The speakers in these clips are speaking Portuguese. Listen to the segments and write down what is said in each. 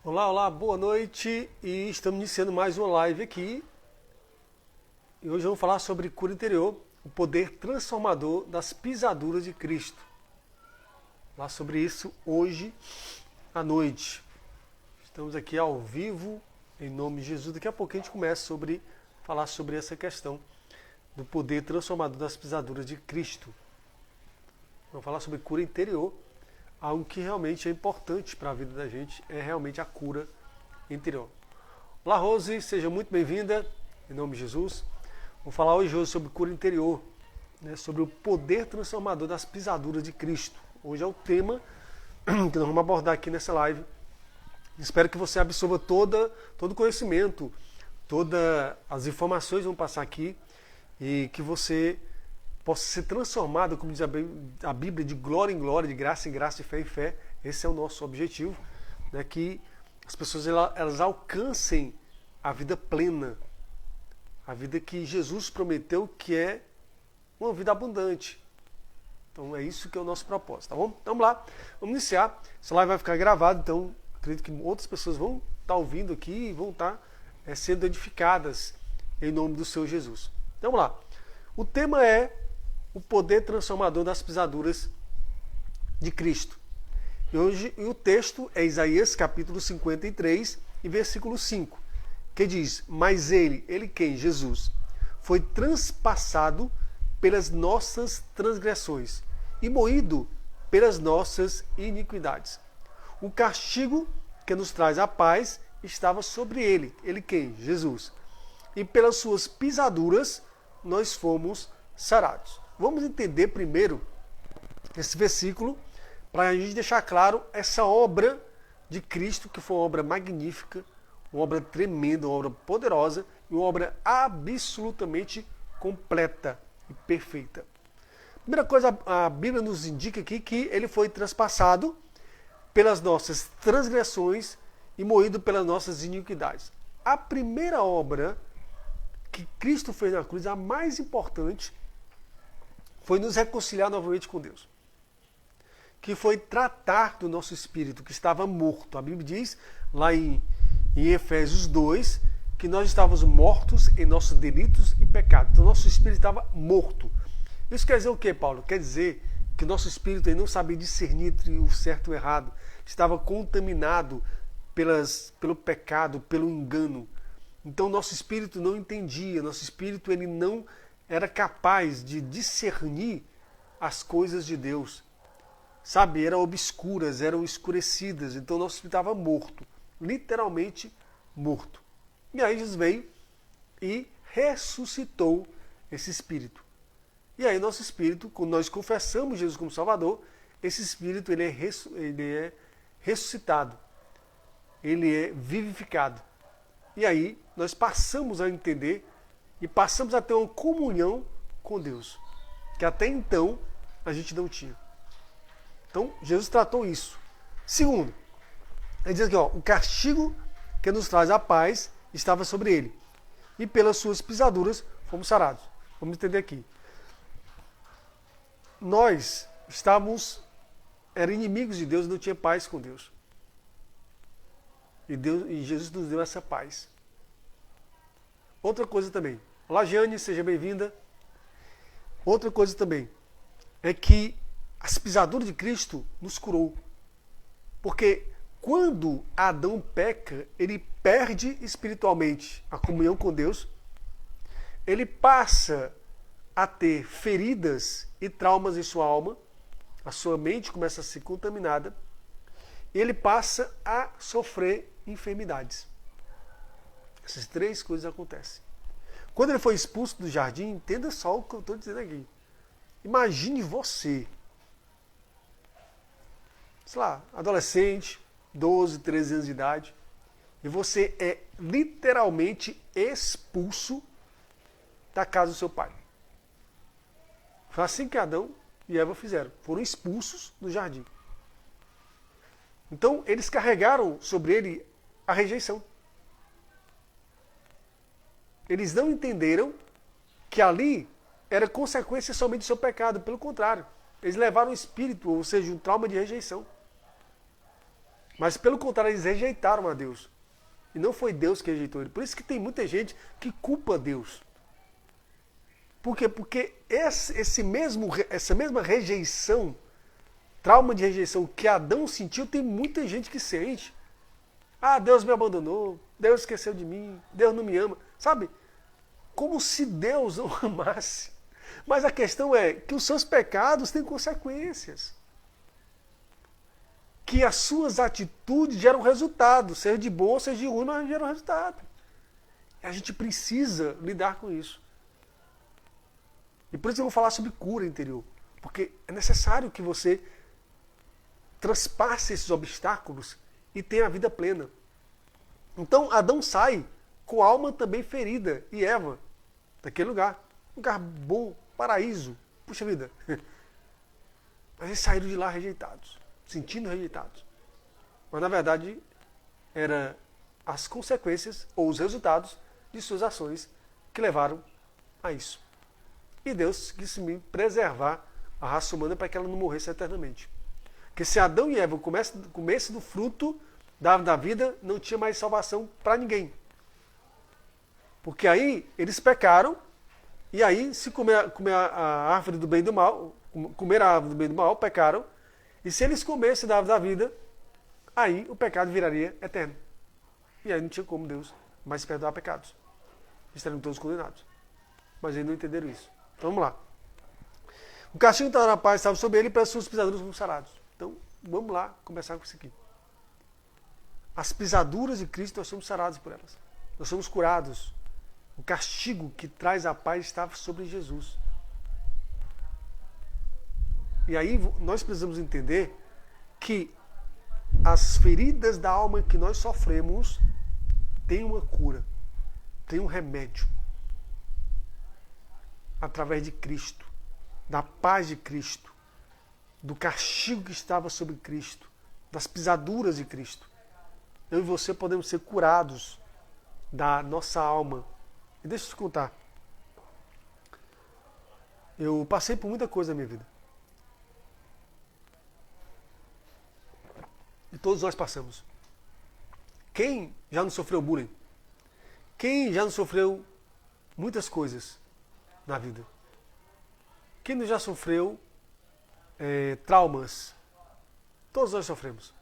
Olá, olá, boa noite e estamos iniciando mais uma live aqui. E hoje vamos falar sobre cura interior, o poder transformador das pisaduras de Cristo. Vou falar sobre isso hoje à noite. Estamos aqui ao vivo, em nome de Jesus. Daqui a pouco a gente começa a falar sobre essa questão do poder transformador das pisaduras de Cristo. Vamos falar sobre cura interior. Algo que realmente é importante para a vida da gente é realmente a cura interior. Olá, Rose, seja muito bem-vinda, em nome de Jesus. Vou falar hoje sobre cura interior, sobre o poder transformador das pisaduras de Cristo. Hoje é o tema que nós vamos abordar aqui nessa live. Espero que você absorva todo o conhecimento, todas as informações que vão passar aqui e que você possa ser transformado, como diz a Bíblia, de glória em glória, de graça em graça, de fé em fé. Esse é o nosso objetivo, que as pessoas elas alcancem a vida plena, a vida que Jesus prometeu, que é uma vida abundante. Então é isso que é o nosso propósito, tá bom? Então, vamos lá, vamos iniciar. Essa live vai ficar gravada, então acredito que outras pessoas vão estar ouvindo aqui e vão estar sendo edificadas em nome do Senhor Jesus. Então, vamos lá. O tema é o poder transformador das pisaduras de Cristo. E o texto é Isaías capítulo 53 e versículo 5, que diz: Mas ele quem? Jesus, foi transpassado pelas nossas transgressões e moído pelas nossas iniquidades. O castigo que nos traz a paz estava sobre ele. Ele quem? Jesus. E pelas suas pisaduras nós fomos sarados. Vamos entender primeiro esse versículo para a gente deixar claro essa obra de Cristo, que foi uma obra magnífica, uma obra tremenda, uma obra poderosa e uma obra absolutamente completa e perfeita. Primeira coisa, a Bíblia nos indica aqui que ele foi transpassado pelas nossas transgressões e moído pelas nossas iniquidades. A primeira obra que Cristo fez na cruz, a mais importante, foi nos reconciliar novamente com Deus. Que foi tratar do nosso espírito, que estava morto. A Bíblia diz, lá em Efésios 2, que nós estávamos mortos em nossos delitos e pecados. Então, nosso espírito estava morto. Isso quer dizer o quê, Paulo? Quer dizer que nosso espírito não sabia discernir entre o certo e o errado. Estava contaminado pelo pecado, pelo engano. Então, nosso espírito não entendia, nosso espírito ele não era capaz de discernir as coisas de Deus. Sabe, eram obscuras, eram escurecidas. Então, nosso espírito estava morto, literalmente morto. E aí Jesus veio e ressuscitou esse espírito. E aí nosso espírito, quando nós confessamos Jesus como Salvador, esse espírito ele é ressuscitado, ele é vivificado. E aí nós passamos a entender e passamos a ter uma comunhão com Deus, que até então a gente não tinha. Então, Jesus tratou isso. Segundo, ele diz aqui, o castigo que nos traz a paz estava sobre ele, e pelas suas pisaduras fomos sarados. Vamos entender aqui. Nós eram inimigos de Deus e não tinha paz com Deus. E Jesus nos deu essa paz. Outra coisa também. Olá, Jeane, seja bem-vinda. Outra coisa também é que as pisaduras de Cristo nos curou. Porque quando Adão peca, ele perde espiritualmente a comunhão com Deus, ele passa a ter feridas e traumas em sua alma, a sua mente começa a ser contaminada, e ele passa a sofrer enfermidades. Essas três coisas acontecem. Quando ele foi expulso do jardim, entenda só o que eu estou dizendo aqui. Imagine você, sei lá, adolescente, 12, 13 anos de idade, e você é literalmente expulso da casa do seu pai. Foi assim que Adão e Eva fizeram. Foram expulsos do jardim. Então, eles carregaram sobre ele a rejeição. Eles não entenderam que ali era consequência somente do seu pecado. Pelo contrário, eles levaram o espírito, ou seja, um trauma de rejeição. Mas pelo contrário, eles rejeitaram a Deus. E não foi Deus que rejeitou ele. Por isso que tem muita gente que culpa Deus. Por quê? Porque essa mesma rejeição, trauma de rejeição que Adão sentiu, tem muita gente que sente. Ah, Deus me abandonou, Deus esqueceu de mim, Deus não me ama. Sabe? Como se Deus não amasse. Mas a questão é que os seus pecados têm consequências. Que as suas atitudes geram resultado, seja de bom, seja de ruim, mas geram resultado. A gente precisa lidar com isso. E por isso eu vou falar sobre cura interior. Porque é necessário que você transpasse esses obstáculos e tenha a vida plena. Então Adão sai com a alma também ferida, e Eva, daquele lugar. Um lugar bom, paraíso. Puxa vida. Mas eles saíram de lá rejeitados. Sentindo rejeitados. Mas na verdade eram as consequências ou os resultados de suas ações que levaram a isso. E Deus quis me preservar a raça humana para que ela não morresse eternamente. Porque se Adão e Eva comessem do fruto da árvore da vida, não tinha mais salvação para ninguém. Porque aí eles pecaram, e aí se comer a árvore do bem e do mal, comer a árvore do bem e do mal, pecaram. E se eles comessem da árvore da vida, aí o pecado viraria eterno. E aí não tinha como Deus mais perdoar pecados. Estariam todos condenados. Mas eles não entenderam isso. Então vamos lá. O castigo estava na paz, estava sobre ele, e para as suas pisaduras foram sarados. Então vamos lá começar com isso aqui. As pisaduras de Cristo, nós somos sarados por elas. Nós somos curados. O castigo que traz a paz estava sobre Jesus. E aí nós precisamos entender que as feridas da alma que nós sofremos têm uma cura, têm um remédio. Através de Cristo, da paz de Cristo, do castigo que estava sobre Cristo, das pisaduras de Cristo. Eu e você podemos ser curados da nossa alma. E deixa eu te contar. Eu passei por muita coisa na minha vida. E todos nós passamos. Quem já não sofreu bullying? Quem já não sofreu muitas coisas na vida? Quem não já sofreu traumas? Todos nós sofremos.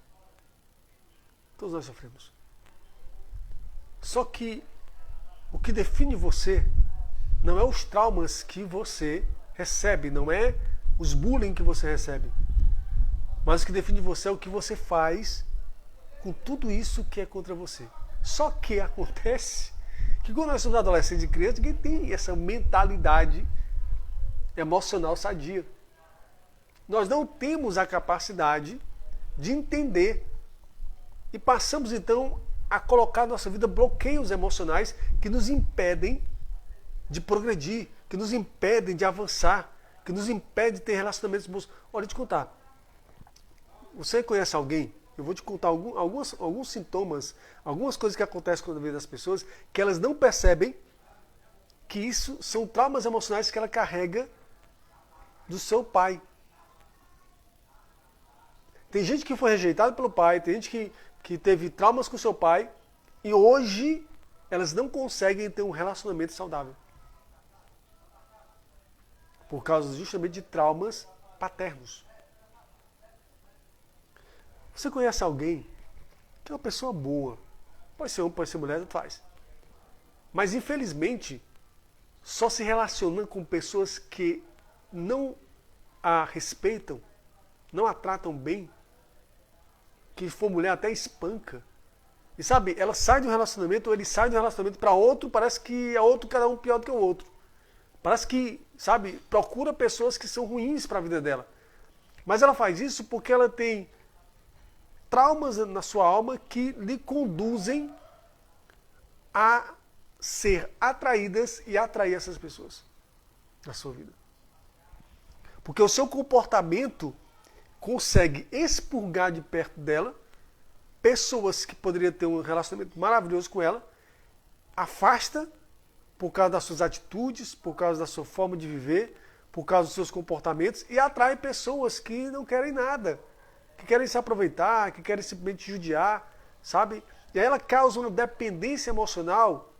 Todos nós sofremos. Só que o que define você não é os traumas que você recebe, não é os bullying que você recebe. Mas o que define você é o que você faz com tudo isso que é contra você. Só que acontece que quando nós somos adolescentes e crianças, ninguém tem essa mentalidade emocional sadia. Nós não temos a capacidade de entender e passamos então a colocar na nossa vida bloqueios emocionais que nos impedem de progredir, que nos impedem de avançar, que nos impedem de ter relacionamentos bons. Olha, deixa eu te contar. Você conhece alguém? Eu vou te contar alguns sintomas, algumas coisas que acontecem com a vida das pessoas, que elas não percebem que isso são traumas emocionais que ela carrega do seu pai. Tem gente que foi rejeitada pelo pai, tem gente que teve traumas com seu pai, e hoje elas não conseguem ter um relacionamento saudável. Por causa justamente de traumas paternos. Você conhece alguém que é uma pessoa boa, pode ser homem, pode ser mulher, tanto faz. Mas infelizmente só se relaciona com pessoas que não a respeitam, não a tratam bem, que for mulher até espanca. E sabe, ela sai de um relacionamento, ou ele sai de um relacionamento para outro, parece que é outro, cada um pior do que o outro. Parece que, sabe, procura pessoas que são ruins para a vida dela. Mas ela faz isso porque ela tem traumas na sua alma que lhe conduzem a ser atraídas e atrair essas pessoas na sua vida. Porque o seu comportamento consegue expurgar de perto dela pessoas que poderiam ter um relacionamento maravilhoso com ela, afasta por causa das suas atitudes, por causa da sua forma de viver, por causa dos seus comportamentos, e atrai pessoas que não querem nada, que querem se aproveitar, que querem simplesmente judiar, sabe? E aí ela causa uma dependência emocional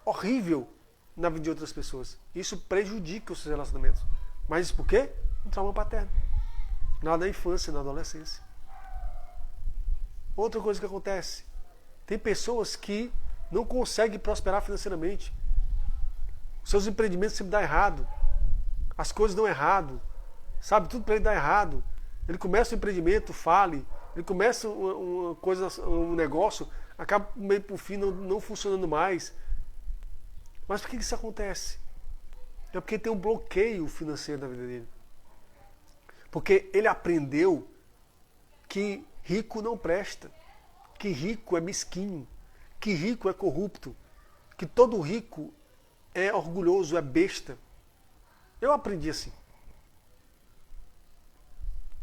horrível na vida de outras pessoas. Isso prejudica os seus relacionamentos. Mas isso por quê? Um trauma paterno. Na infância, na adolescência. Outra coisa que acontece. Tem pessoas que não conseguem prosperar financeiramente. Seus empreendimentos sempre dão errado. As coisas dão errado. Sabe, tudo para ele dá errado. Ele começa um empreendimento, fale. Ele começa uma coisa, um negócio, acaba meio por fim não funcionando mais. Mas por que isso acontece? É porque tem um bloqueio financeiro na vida dele. Porque ele aprendeu que rico não presta, que rico é mesquinho, que rico é corrupto, que todo rico é orgulhoso, é besta. Eu aprendi assim.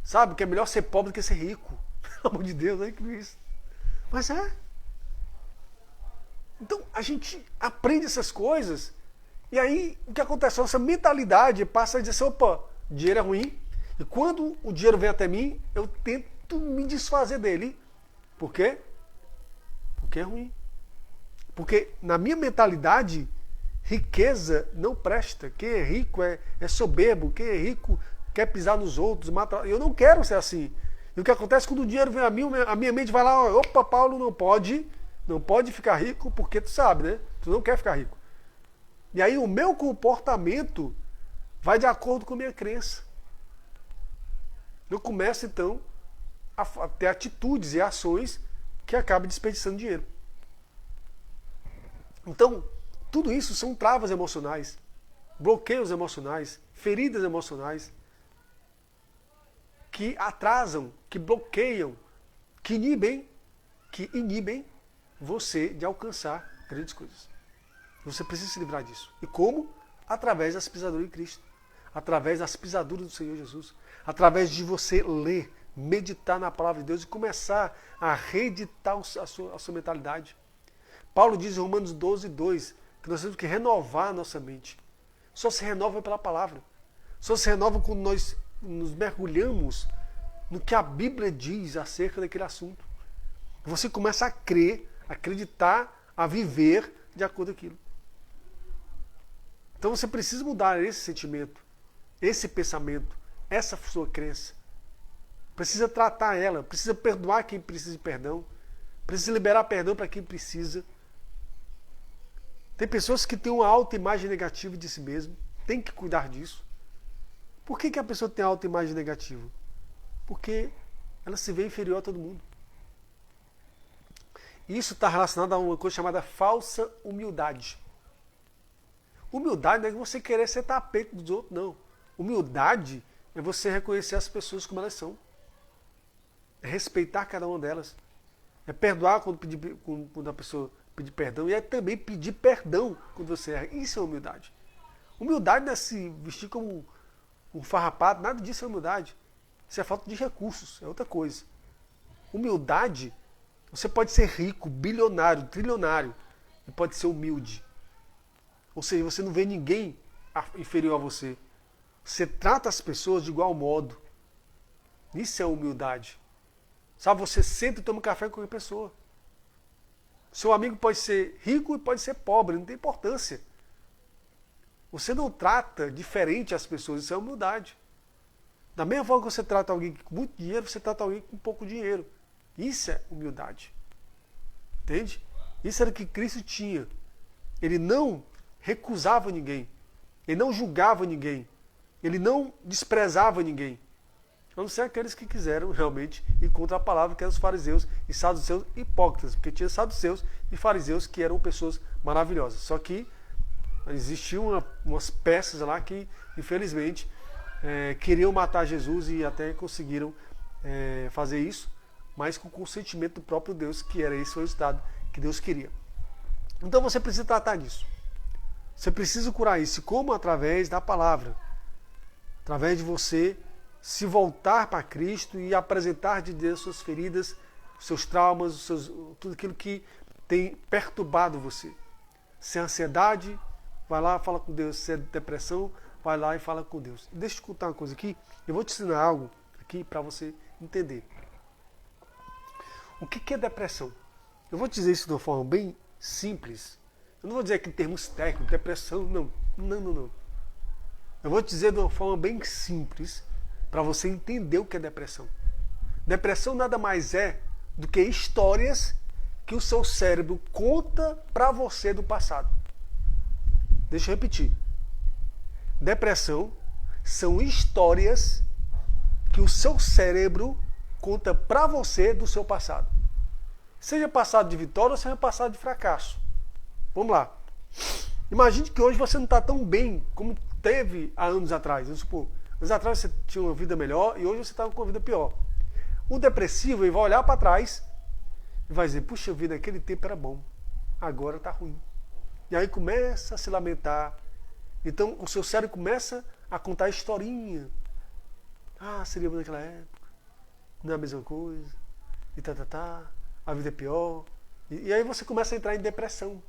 Sabe, que é melhor ser pobre do que ser rico. Pelo amor de Deus, é incrível isso. Mas é. Então, a gente aprende essas coisas, e aí o que acontece? Nossa mentalidade passa a dizer assim, opa, dinheiro é ruim, e quando o dinheiro vem até mim, eu tento me desfazer dele. Por quê? Porque é ruim. Porque na minha mentalidade, riqueza não presta. Quem é rico é soberbo, quem é rico quer pisar nos outros, mata. Eu não quero ser assim. E o que acontece quando o dinheiro vem a minha mente vai lá, opa, Paulo, não pode ficar rico, porque tu sabe, né? Tu não quer ficar rico. E aí o meu comportamento vai de acordo com a minha crença. Eu começo, então, a ter atitudes e ações que acabam desperdiçando dinheiro. Então, tudo isso são travas emocionais, bloqueios emocionais, feridas emocionais, que atrasam, que bloqueiam, que inibem você de alcançar grandes coisas. Você precisa se livrar disso. E como? Através das pisaduras de Cristo. Através das pisaduras do Senhor Jesus. Através de você ler, meditar na palavra de Deus e começar a reeditar a sua mentalidade. Paulo diz em Romanos 12:2 que nós temos que renovar a nossa mente. Só se renova pela palavra. Só se renova quando nós nos mergulhamos no que a Bíblia diz acerca daquele assunto. Você começa a crer, a acreditar, a viver de acordo com aquilo. Então você precisa mudar esse sentimento, esse pensamento, essa sua crença. Precisa tratar ela, precisa perdoar quem precisa de perdão, precisa liberar perdão para quem precisa. Tem pessoas que têm uma autoimagem negativa de si mesmo, tem que cuidar disso. Por que a pessoa tem autoimagem negativa? Porque ela se vê inferior a todo mundo. Isso está relacionado a uma coisa chamada falsa humildade. Humildade não é você querer ser tapete dos outros, não. Humildade é você reconhecer as pessoas como elas são. É respeitar cada uma delas. É perdoar quando a pessoa pedir perdão. E é também pedir perdão quando você erra. Isso é humildade. Humildade não é se vestir como um farrapato. Nada disso é humildade. Isso é falta de recursos. É outra coisa. Humildade, você pode ser rico, bilionário, trilionário. E pode ser humilde. Ou seja, você não vê ninguém inferior a você. Você trata as pessoas de igual modo. Isso é humildade. Sabe, você senta e toma café com qualquer pessoa. Seu amigo pode ser rico e pode ser pobre, não tem importância. Você não trata diferente as pessoas, isso é humildade. Da mesma forma que você trata alguém com muito dinheiro, você trata alguém com pouco dinheiro. Isso é humildade. Entende? Isso era o que Cristo tinha. Ele não recusava ninguém. Ele não julgava ninguém. Ele não desprezava ninguém. A não ser aqueles que quiseram realmente ir contra a palavra, que eram os fariseus e saduceus hipócritas. Porque tinha saduceus e fariseus que eram pessoas maravilhosas. Só que existiam umas peças lá que, infelizmente, queriam matar Jesus e até conseguiram fazer isso, mas com o consentimento do próprio Deus, que era esse o resultado que Deus queria. Então você precisa tratar disso. Você precisa curar isso. Como? Através da palavra. Através de você se voltar para Cristo e apresentar de Deus suas feridas, seus traumas, tudo aquilo que tem perturbado você. Se é ansiedade, vai lá e fala com Deus. Se é depressão, vai lá e fala com Deus. Deixa eu te contar uma coisa aqui. Eu vou te ensinar algo aqui para você entender. O que é depressão? Eu vou te dizer isso de uma forma bem simples. Eu não vou dizer aqui em termos técnicos, depressão, não. Não. Eu vou te dizer de uma forma bem simples para você entender o que é depressão. Depressão nada mais é do que histórias que o seu cérebro conta para você do passado. Deixa eu repetir. Depressão são histórias que o seu cérebro conta para você do seu passado. Seja passado de vitória ou seja passado de fracasso. Vamos lá. Imagine que hoje você não está tão bem como teve há anos atrás. Vamos supor, anos atrás você tinha uma vida melhor e hoje você está com uma vida pior. O depressivo ele vai olhar para trás e vai dizer, puxa vida, aquele tempo era bom, agora está ruim. E aí começa a se lamentar. Então o seu cérebro começa a contar historinha. Ah, seria bom naquela época, não é a mesma coisa, e a vida é pior. E aí você começa a entrar em depressão.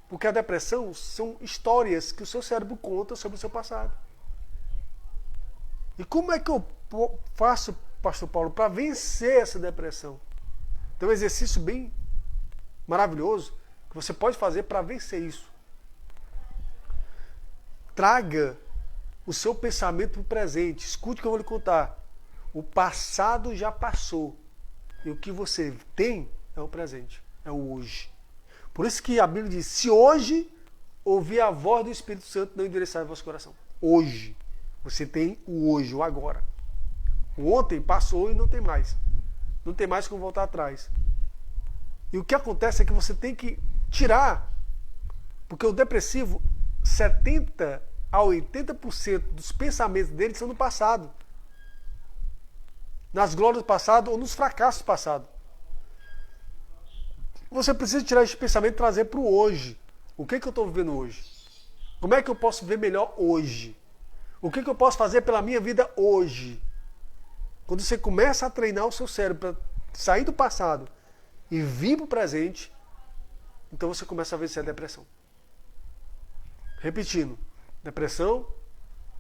Porque a depressão são histórias que o seu cérebro conta sobre o seu passado. E como é que eu faço, Pastor Paulo, para vencer essa depressão? Tem um exercício bem maravilhoso que você pode fazer para vencer isso. Traga o seu pensamento para o presente. Escute o que eu vou lhe contar. O passado já passou. E o que você tem é o presente, é o hoje. Por isso que a Bíblia diz, se hoje ouvir a voz do Espírito Santo, não endereçar o vosso coração. Hoje. Você tem o hoje, o agora. O ontem passou e não tem mais. Não tem mais como voltar atrás. E o que acontece é que você tem que tirar, porque o depressivo, 70% a 80% dos pensamentos dele são no passado. Nas glórias do passado ou nos fracassos do passado. Você precisa tirar esse pensamento e trazer para o hoje. O que eu estou vivendo hoje? Como é que eu posso viver melhor hoje? O que eu posso fazer pela minha vida hoje? Quando você começa a treinar o seu cérebro para sair do passado e vir para o presente, então você começa a vencer a depressão. Repetindo, depressão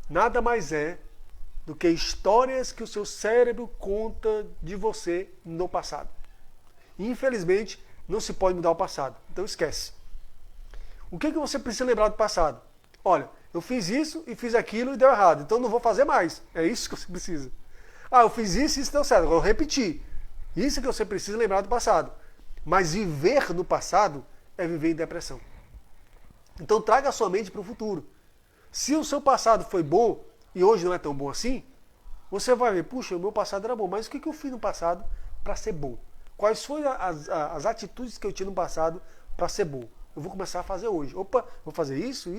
nada mais é do que histórias que o seu cérebro conta de você no passado. E, infelizmente, não se pode mudar o passado. Então esquece. O que você precisa lembrar do passado? Olha, eu fiz isso e fiz aquilo e deu errado, então não vou fazer mais. É isso que você precisa. Ah, eu fiz isso e isso deu certo, agora eu repeti. Isso que você precisa lembrar do passado. Mas viver no passado é viver em depressão. Então traga a sua mente para o futuro. Se o seu passado foi bom e hoje não é tão bom assim, você vai ver, puxa, o meu passado era bom, mas o que eu fiz no passado para ser bom? Quais foram as atitudes que eu tinha no passado para ser bom? Eu vou começar a fazer hoje. Opa, vou fazer isso.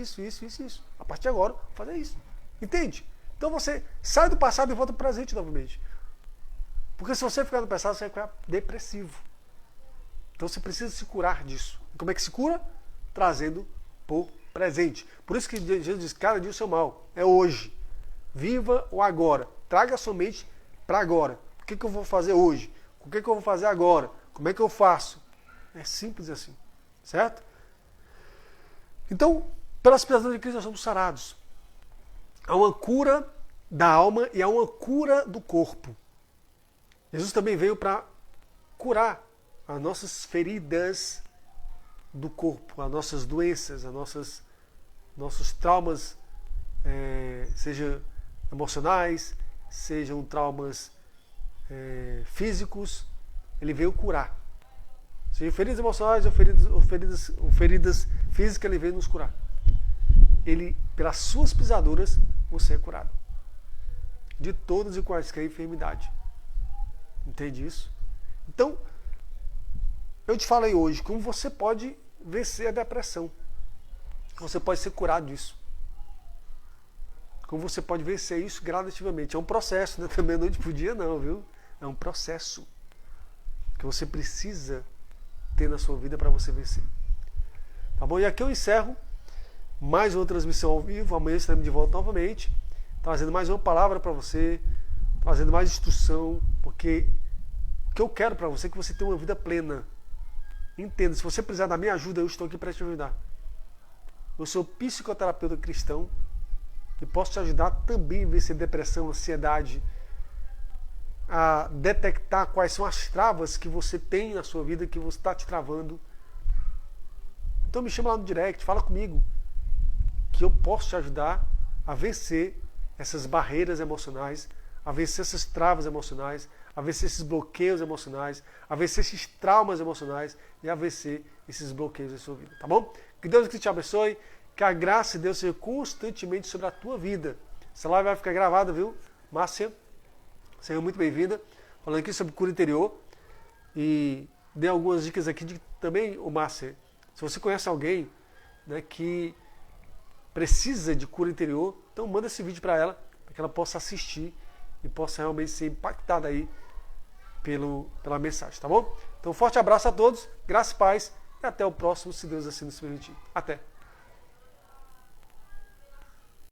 A partir de agora, vou fazer isso. Entende? Então você sai do passado e volta para o presente novamente. Porque se você ficar no passado, você vai ficar depressivo. Então você precisa se curar disso. E como é que se cura? Trazendo por presente. Por isso que Jesus diz, cada dia o seu mal. É hoje. Viva o agora. Traga a sua mente para agora. O que eu vou fazer hoje? O que eu vou fazer agora? Como é que eu faço? É simples assim. Certo? Então, pelas pisaduras de Cristo nós somos sarados. Há uma cura da alma e há uma cura do corpo. Jesus também veio para curar as nossas feridas do corpo, as nossas doenças, nossos traumas, sejam emocionais, sejam traumas físicos. Ele veio curar. Sejam feridas emocionais ou feridas físicas, ele veio nos curar. Ele, pelas suas pisaduras, você é curado. De todas e quaisquer enfermidade. Entende isso? Então, eu te falei hoje como você pode vencer a depressão. Você pode ser curado disso. Como você pode vencer isso gradativamente. É um processo, né? Também noite por dia não, viu? É um processo que você precisa ter na sua vida para você vencer. Tá bom? E aqui eu encerro mais uma transmissão ao vivo. Amanhã estaremos de volta novamente, trazendo mais uma palavra para você, trazendo mais instrução, porque o que eu quero para você é que você tenha uma vida plena. Entenda, se você precisar da minha ajuda, eu estou aqui para te ajudar. Eu sou psicoterapeuta cristão e posso te ajudar também a vencer depressão, ansiedade, a detectar quais são as travas que você tem na sua vida, que você está te travando. Então me chama lá no direct, fala comigo, que eu posso te ajudar a vencer essas barreiras emocionais, a vencer essas travas emocionais, a vencer esses bloqueios emocionais, a vencer esses traumas emocionais e a vencer esses bloqueios da sua vida, tá bom? Que Deus te abençoe, que a graça de Deus seja constantemente sobre a tua vida. Essa live vai ficar gravada, viu? Márcia, seja muito bem-vinda. Falando aqui sobre cura interior e dei algumas dicas aqui também, Márcia, se você conhece alguém, né, que precisa de cura interior, então manda esse vídeo para ela, para que ela possa assistir e possa realmente ser impactada aí pela mensagem, tá bom? Então, forte abraço a todos, graça e paz, e até o próximo, se Deus assim nos permitir. Até!